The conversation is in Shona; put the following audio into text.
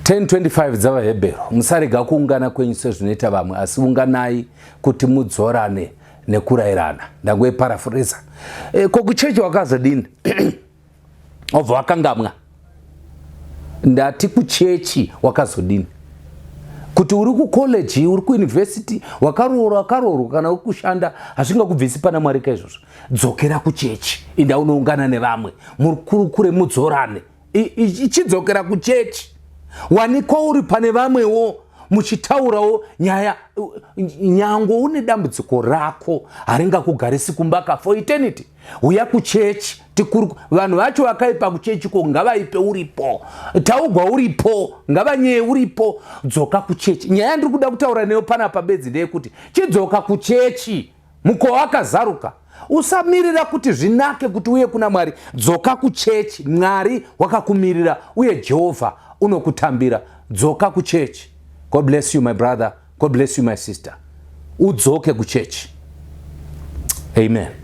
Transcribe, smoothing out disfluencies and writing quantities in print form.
10:25 dzavaHebheru. Musarega kuungana kwenyu sezvinoita vamwe, asi unganai kuti mudzorane nekurayirana. Ndangoiparafureza. kuChechi wakazodini? Obva wakangamwa. Ndati kuChechi wakazodini? Kuti uri kucollege, uri kuuniversity, wakaroorwa kana uri kushanda, hazvingakubvisi pana Mwari kaizvozvo. Dzokera kuChechi, inda unoungana nevamwe, murikure mudzorane. Ichidzokera kuChechi. Wanikwa uri pane vamwewo, muchitaurawo nyaya, nyango une dambudziko rako, haringakugarisi kumbaka for eternity. Uya kuChechi, vanhu vacho vakaipa kuChechi ko ngavaipe uripo. Taugwa uripo, ngavanye uripo. Dzoka kuChechi. Nyaya ndiri kuda kutaura neyo panapa bedzi ndeyekuti chidzoka kuChechi. Muko wakazaruka. Usamirira kuti zvinake kuti uye kuna Mwari. Dzoka kuChechi. Mwari wakakumirira uye Jehovha unokutambira. Dzoka kuChechi. God bless you my brother. God bless you my sister. Udzoke kuChechi. Amen.